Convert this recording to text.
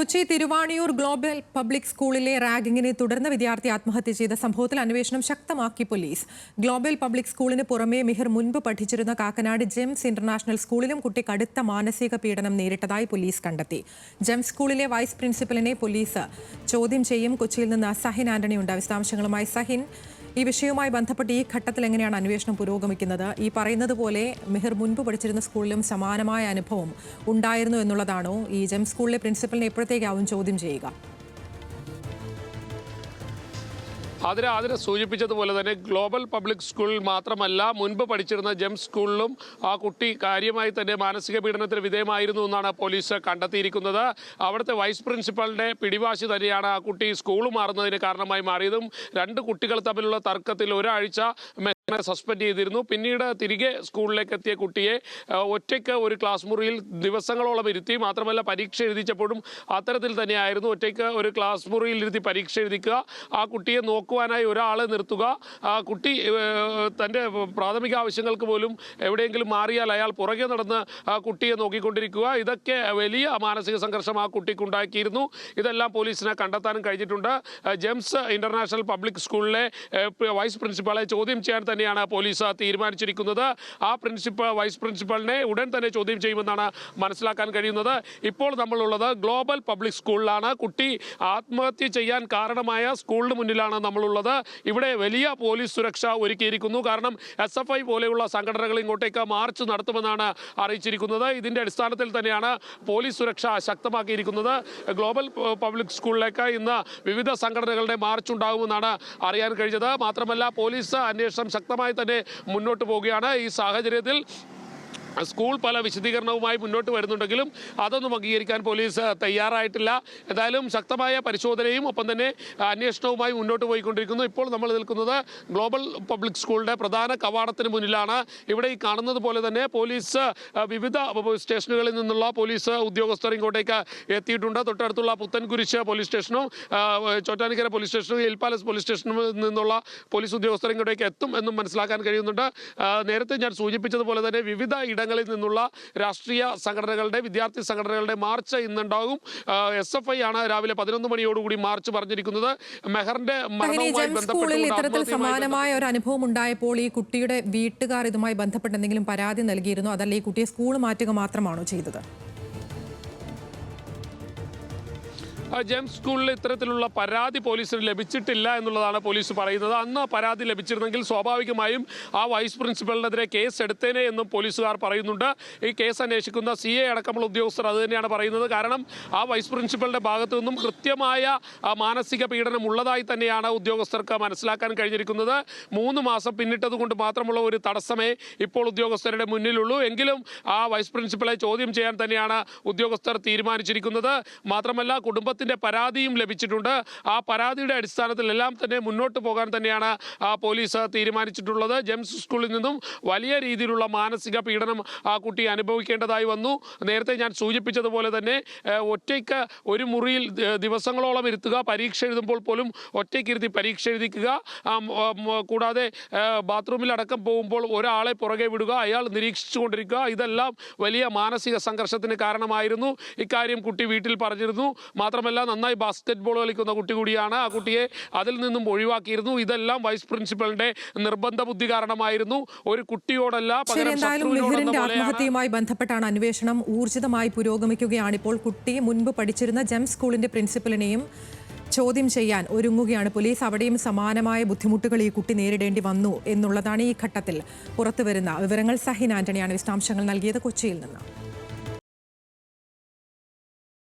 Kochi Thiruvaniyoor global public സ്കൂളിലെ റാഗിങ്ങിനെ തുടർന്ന് വിദ്യാർത്ഥി ആത്മഹത്യ ചെയ്ത സംഭവത്തിൽ അന്വേഷണം ശക്തമാക്കി പോലീസ്. ഗ്ലോബൽ പബ്ലിക് സ്കൂളിന് പുറമെ മിഹിർ മുൻപ് പഠിച്ചിരുന്ന കാക്കനാട് ജെംസ് ഇന്റർനാഷണൽ സ്കൂളിലും കുട്ടി കടുത്ത മാനസിക പീഡനം നേരിട്ടതായി പോലീസ് കണ്ടെത്തി. ജെംസ് സ്കൂളിലെ വൈസ് പ്രിൻസിപ്പലിനെ പോലീസ് ചോദ്യം ചെയ്യും. കൊച്ചിയിൽ നിന്ന് സഹിൻ ആന്റണി ഉണ്ട്. വിശദാംശങ്ങളുമായി സഹിൻ, ഈ വിഷയവുമായി ബന്ധപ്പെട്ട് ഈ ഘട്ടത്തിൽ എങ്ങനെയാണ് അന്വേഷണം പുരോഗമിക്കുന്നത്? ഈ പറയുന്നത് പോലെ മിഹിർ മുൻപ് പഠിച്ചിരുന്ന സ്കൂളിലും സമാനമായ അനുഭവം ഉണ്ടായിരുന്നു എന്നുള്ളതാണോ? ഈ ജെം സ്കൂളിലെ പ്രിൻസിപ്പലിനെ എപ്പോഴത്തേക്കാവും ചോദ്യം ചെയ്യുക? അതിനെ സൂചിപ്പിച്ചതുപോലെ തന്നെ ഗ്ലോബൽ പബ്ലിക് സ്കൂളിൽ മാത്രമല്ല, മുൻപ് പഠിച്ചിരുന്ന ജെംസ് സ്കൂളിലും ആ കുട്ടി കാര്യമായി തന്നെ മാനസിക പീഡനത്തിന് വിധേയമായിരുന്നു എന്നാണ് പോലീസ് കണ്ടെത്തിയിരിക്കുന്നത്. അവിടുത്തെ വൈസ് പ്രിൻസിപ്പലിന്റെ പിടിവാശി തന്നെയാണ് ആ കുട്ടി സ്കൂൾ മാറുന്നതിന് കാരണമായി മാറിയതും. രണ്ട് കുട്ടികൾ തമ്മിലുള്ള തർക്കത്തിൽ ഒരാഴ്ച സസ്പെൻഡ് ചെയ്തിരുന്നു. പിന്നീട് തിരികെ സ്കൂളിലേക്ക് എത്തിയ കുട്ടിയെ ഒറ്റയ്ക്ക് ഒരു ക്ലാസ് മുറിയിൽ ദിവസങ്ങളോളം ഇരുത്തി. മാത്രമല്ല, പരീക്ഷ എഴുതിച്ചപ്പോഴും അത്തരത്തിൽ തന്നെയായിരുന്നു. ഒറ്റയ്ക്ക് ഒരു ക്ലാസ് മുറിയിൽ ഇരുത്തി പരീക്ഷ എഴുതിക്കുക, ആ കുട്ടിയെ നോക്കുവാനായി ഒരാളെ നിർത്തുക, ആ കുട്ടി തൻ്റെ പ്രാഥമിക ആവശ്യങ്ങൾക്ക് പോലും എവിടെയെങ്കിലും മാറിയാൽ അയാൾ പുറകെ നടന്ന് ആ കുട്ടിയെ നോക്കിക്കൊണ്ടിരിക്കുക. ഇതൊക്കെ വലിയ മാനസിക സംഘർഷം ആ കുട്ടിക്കുണ്ടാക്കിയിരുന്നു. ഇതെല്ലാം പോലീസിനെ കണ്ടെത്താനും കഴിഞ്ഞിട്ടുണ്ട്. ജെംസ് ഇന്റർനാഷണൽ പബ്ലിക് സ്കൂളിലെ വൈസ് പ്രിൻസിപ്പാളെ ചോദ്യം ചെയ്യാൻ തന്നെയാണ് പോലീസ് തീരുമാനിച്ചിരിക്കുന്നത്. ആ വൈസ് പ്രിൻസിപ്പലിനെ ഉടൻ തന്നെ ചോദ്യം ചെയ്യുമെന്നാണ് മനസ്സിലാക്കാൻ കഴിയുന്നത്. ഇപ്പോൾ നമ്മളുള്ളത് ഗ്ലോബൽ പബ്ലിക് സ്കൂളിലാണ്. കുട്ടി ആത്മഹത്യ ചെയ്യാൻ കാരണമായ സ്കൂളിന് മുന്നിലാണ് നമ്മളുള്ളത്. ഇവിടെ വലിയ പോലീസ് സുരക്ഷ ഒരുക്കിയിരിക്കുന്നു. കാരണം SFI പോലെയുള്ള സംഘടനകൾ ഇങ്ങോട്ടേക്ക് മാർച്ച് നടത്തുമെന്നാണ് അറിയിച്ചിരിക്കുന്നത്. ഇതിന്റെ അടിസ്ഥാനത്തിൽ തന്നെയാണ് പോലീസ് സുരക്ഷ ശക്തമാക്കിയിരിക്കുന്നത്. ഗ്ലോബൽ പബ്ലിക് സ്കൂളിലേക്ക് ഇന്ന് വിവിധ സംഘടനകളുടെ മാർച്ച് ഉണ്ടാകുമെന്നാണ് അറിയാൻ കഴിഞ്ഞത്. മാത്രമല്ല, പോലീസ് അന്വേഷണം ശക്തമായി തന്നെ മുന്നോട്ട് പോവുകയാണ്. ഈ സാഹചര്യത്തിൽ സ്കൂൾ പല വിശദീകരണവുമായി മുന്നോട്ട് വരുന്നുണ്ടെങ്കിലും അതൊന്നും അംഗീകരിക്കാൻ പോലീസ് തയ്യാറായിട്ടില്ല. എന്തായാലും ശക്തമായ പരിശോധനയും ഒപ്പം തന്നെ അന്വേഷണവുമായി മുന്നോട്ട് പോയിക്കൊണ്ടിരിക്കുന്നു. ഇപ്പോൾ നമ്മൾ നിൽക്കുന്നത് ഗ്ലോബൽ പബ്ലിക് സ്കൂളിൻ്റെ പ്രധാന കവാടത്തിന് മുന്നിലാണ്. ഇവിടെ ഈ കാണുന്നത് പോലെ തന്നെ പോലീസ് വിവിധ സ്റ്റേഷനുകളിൽ നിന്നുള്ള പോലീസ് ഉദ്യോഗസ്ഥർ ഇങ്ങോട്ടേക്ക് എത്തിയിട്ടുണ്ട്. തൊട്ടടുത്തുള്ള പുത്തൻകുരിശ് പോലീസ് സ്റ്റേഷനും ചോറ്റാനിക്കര പോലീസ് സ്റ്റേഷനും ഹിൽ പാലസ് പോലീസ് സ്റ്റേഷനിൽ നിന്നുള്ള പോലീസ് ഉദ്യോഗസ്ഥർ ഇങ്ങോട്ടേക്ക് എത്തും എന്നും മനസ്സിലാക്കാൻ കഴിയുന്നുണ്ട്. നേരത്തെ ഞാൻ സൂചിപ്പിച്ചതുപോലെ തന്നെ വിവിധ ഇടങ്ങളിൽ നിന്നുള്ള രാഷ്ട്രീയ സംഘടനകളുടെ വിദ്യാർത്ഥി സംഘടനകളുടെ മാർച്ച് ഇന്നുണ്ടാകും. SFI ആണ് രാവിലെ 11 മണിയോടുകൂടി മാർച്ച് പറഞ്ഞിരിക്കുന്നത്. മെഹറിന്റെ മരണവുമായി ബന്ധപ്പെട്ട് സമാനമായ ഒരു അനുഭവം ഉണ്ടായപ്പോൾ ഈ കുട്ടിയുടെ വീട്ടുകാർ ഇതുമായി ബന്ധപ്പെട്ട് എന്തെങ്കിലും പരാതി നൽകിയിരുന്നു? അതല്ല ഈ കുട്ടിയെ സ്കൂൾ മാറ്റുക മാത്രമാണോ ചെയ്തത്? ജെംസ് സ്കൂളിൽ ഇത്തരത്തിലുള്ള പരാതി പോലീസിന് ലഭിച്ചിട്ടില്ല എന്നുള്ളതാണ് പോലീസ് പറയുന്നത്. അന്ന് പരാതി ലഭിച്ചിരുന്നെങ്കിൽ സ്വാഭാവികമായും ആ വൈസ് പ്രിൻസിപ്പലിനെതിരെ കേസ് എടുത്തേനെ എന്നും പോലീസുകാർ പറയുന്നുണ്ട്. ഈ കേസ് അന്വേഷിക്കുന്ന CA അടക്കമുള്ള ഉദ്യോഗസ്ഥർ അത് തന്നെയാണ് പറയുന്നത്. കാരണം ആ വൈസ് പ്രിൻസിപ്പലിന്റെ ഭാഗത്തു നിന്നും കൃത്യമായ മാനസിക പീഡനം ഉള്ളതായി തന്നെയാണ് ഉദ്യോഗസ്ഥർക്ക് മനസ്സിലാക്കാൻ കഴിഞ്ഞിരിക്കുന്നത്. 3 മാസം പിന്നിട്ടത് കൊണ്ട് മാത്രമുള്ള ഒരു തടസ്സമേ ഇപ്പോൾ ഉദ്യോഗസ്ഥരുടെ മുന്നിലുള്ളൂ. എങ്കിലും ആ വൈസ് പ്രിൻസിപ്പലെ ചോദ്യം ചെയ്യാൻ തന്നെയാണ് ഉദ്യോഗസ്ഥർ തീരുമാനിച്ചിരിക്കുന്നത്. മാത്രമല്ല, കുടുംബത്തിന്റെ പരാതിയും ലഭിച്ചിട്ടുണ്ട്. ആ പരാതിയുടെ അടിസ്ഥാനത്തിൽ എല്ലാം തന്നെ മുന്നോട്ട് പോകാൻ തന്നെയാണ് പോലീസ് തീരുമാനിച്ചിട്ടുള്ളത്. ജെംസ് സ്കൂളിൽ നിന്നും വലിയ രീതിയിലുള്ള മാനസിക പീഡനം ആ കുട്ടി അനുഭവിക്കേണ്ടതായി വന്നു. നേരത്തെ ഞാൻ സൂചിപ്പിച്ചതുപോലെ തന്നെ ഒറ്റയ്ക്ക് ഒരു മുറിയിൽ ദിവസങ്ങളോളം ഇരുത്തുക, പരീക്ഷ എഴുതുമ്പോൾ പോലും ഒറ്റയ്ക്ക് ഇരുത്തി പരീക്ഷ എഴുതിക്കുക, കൂടാതെ ബാത്റൂമിൽ അടക്കം പോകുമ്പോൾ ഒരാളെ പുറകെ വിടുക, അയാൾ നിരീക്ഷിച്ചു കൊണ്ടിരിക്കുക. ഇതെല്ലാം വലിയ മാനസിക സംഘർഷത്തിന് കാരണമായിരുന്നു. ഇക്കാര്യം കുട്ടി വീട്ടിൽ പറഞ്ഞിരുന്നു. മാത്രമല്ല, നന്നായി ബാസ്കറ്റ്ബോൾ കളിക്കുന്ന കുട്ടി കൂടിയാണ്. ആ കുട്ടിയെ അതിൽ നിന്നും ഒഴിവാക്കിയിരുന്നു. ഇതെല്ലാം വൈസ് പ്രിൻസിപ്പലിന്റെ നിർബന്ധ ബുദ്ധി കാരണമായിരുന്നു. ഒരു കുട്ടിയോടല്ല, ആത്മഹത്യയുമായി ബന്ധപ്പെട്ടാണ് അന്വേഷണം ഊർജിതമായി പുരോഗമിക്കുകയാണ്. ഇപ്പോൾ കുട്ടി മുൻപ് പഠിച്ചിരുന്ന ജെംസ് സ്കൂളിന്റെ പ്രിൻസിപ്പലിനെയും ചോദ്യം ചെയ്യാൻ ഒരുങ്ങുകയാണ് പോലീസ്. അവിടെയും സമാനമായ ബുദ്ധിമുട്ടുകൾ ഈ കുട്ടി നേരിടേണ്ടി വന്നു എന്നുള്ളതാണ് ഈ ഘട്ടത്തിൽ പുറത്തുവരുന്ന വിവരങ്ങൾ. സഹിൻ ആന്റണിയാണ് വിശദാംശങ്ങൾ നൽകിയത് കൊച്ചിയിൽ നിന്ന്.